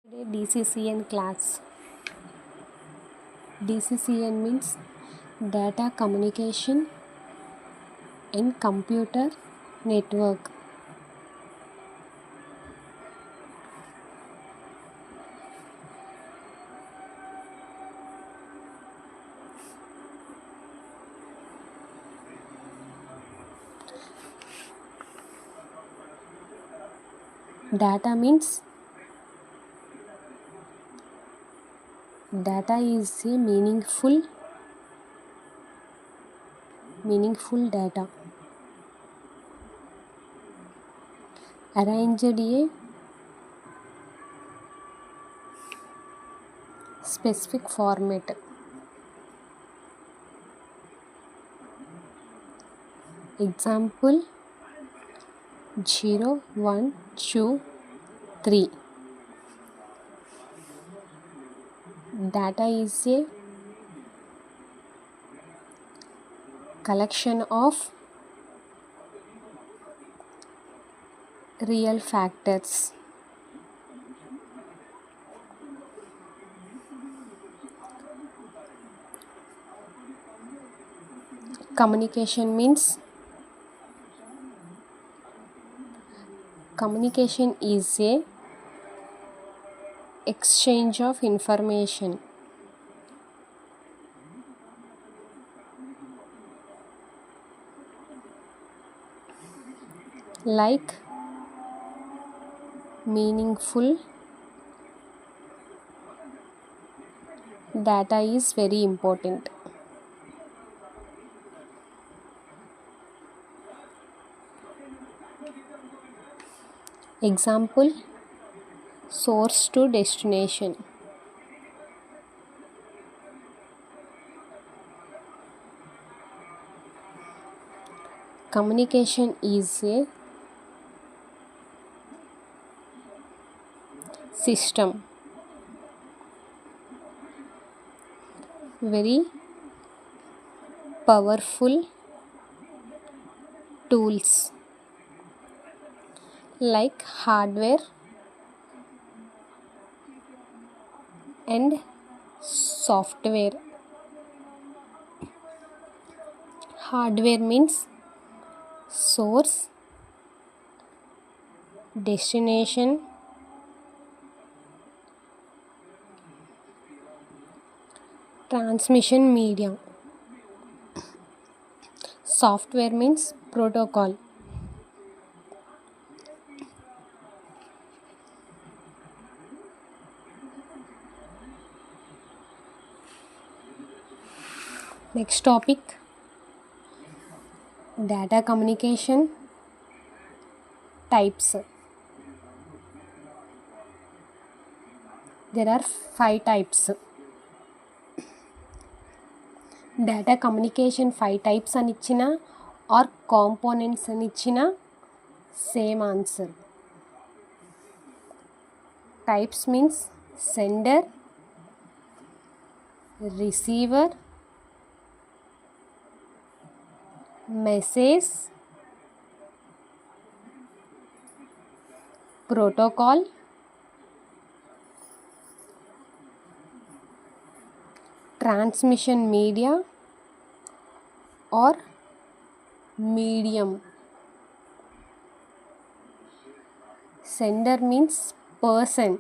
Today DCCN class. DCCN means Data Communication in Computer Network. Data means data is a meaningful data arranged a specific format. Example 0, 1, 2, 3. Data is a collection of real factors. Communication means communication is a exchange of information. Like meaningful data is very important. Example source to destination. Communication is a system, very powerful tools like hardware and software. Hardware means source, destination, transmission media. Software means protocol. Next topic, data communication types. There are 5 types. Data communication 5 types అని ఇచ్చిన or components అని ఇచ్చిన same answer. Types means sender, receiver, message, protocol, transmission media or medium. Sender means person.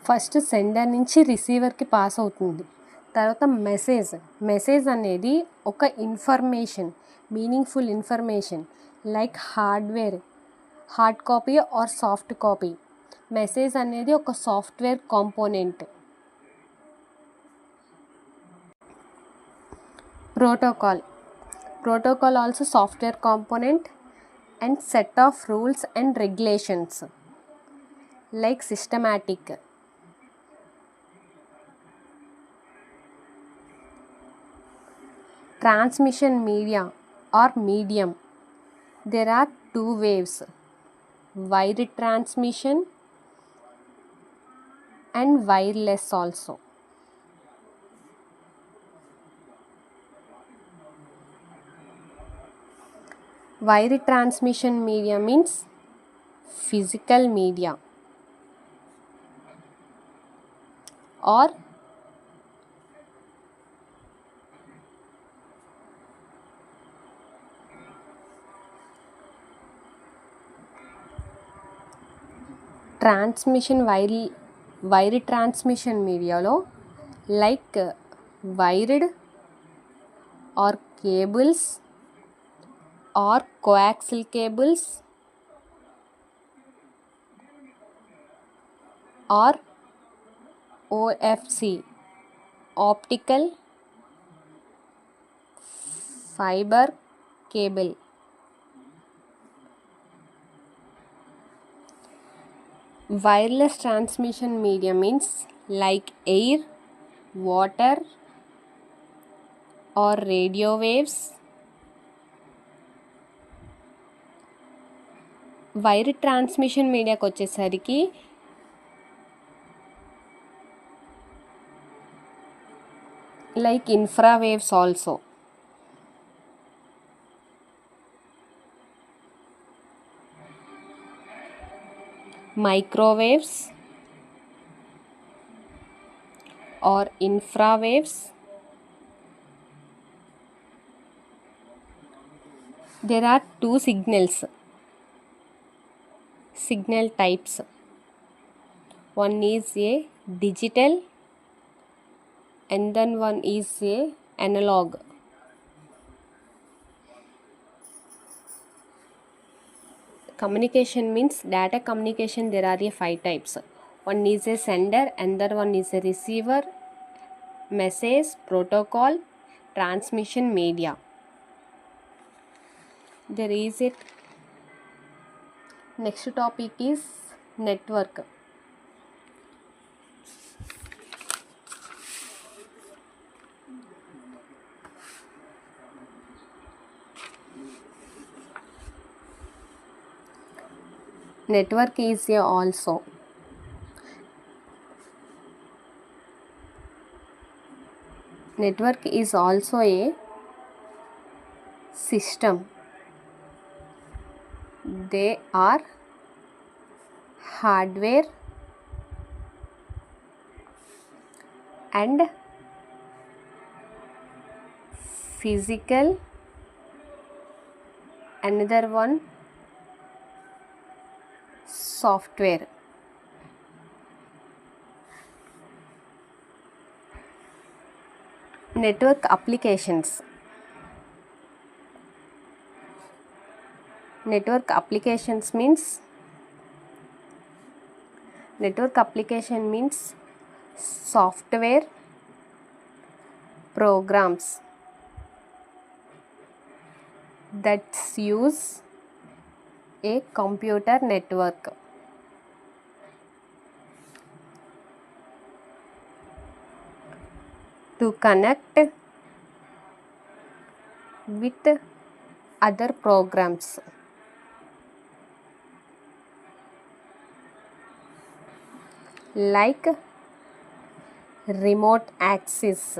First sender నుంచి రిసీవర్కి pass అవుతుంది. తర్వాత message అనేది ఒక information, meaningful information like hard copy or soft copy. Message అనేది ఒక software component. Protocol also software component and set of rules and regulations like systematic. Transmission media or medium. There are 2 waves, wired transmission and wireless also. Wire transmission media means physical media or wire transmission మీడియాలో like wired or cables or coaxial cables or OFC optical fibre cable. Wireless transmission media means like air, water or radio waves. Wire transmission మీడియాకి వచ్చేసరికి like infrawaves also. Microwaves or infrawaves. There are two signal types. One is a digital and then one is a analog. Communication means data communication. There are 5 types. One is a sender, another one is a receiver, message, protocol, transmission media. There is a next topic is network. Network is also a system. They are hardware and physical. Another one software. Network applications. Network application means software programs that use a computer network to connect with other programs. Like remote access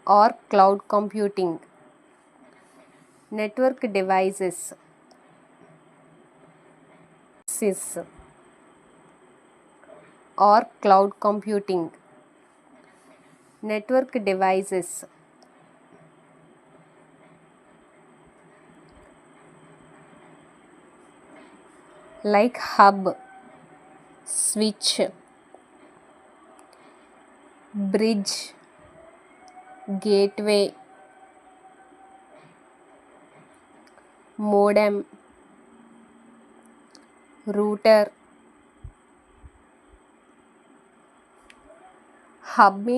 or cloud computing. Network devices or cloud computing. Network devices like hub, switch, bridge, gateway, modem, router. Hub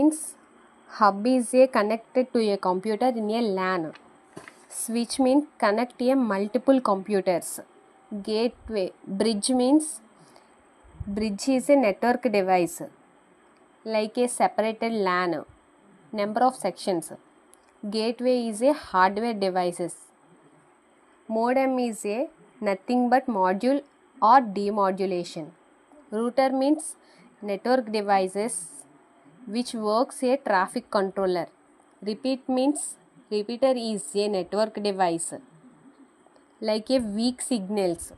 is a connected to a computer in a LAN. Switch means connect a multiple computers. Gateway, bridge is a network device like a separated LAN, number of sections. Gateway is a hardware devices. Modem is a nothing but module or demodulation. Router means network devices which works a traffic controller. Repeat means Repeater is a network device like a weak signals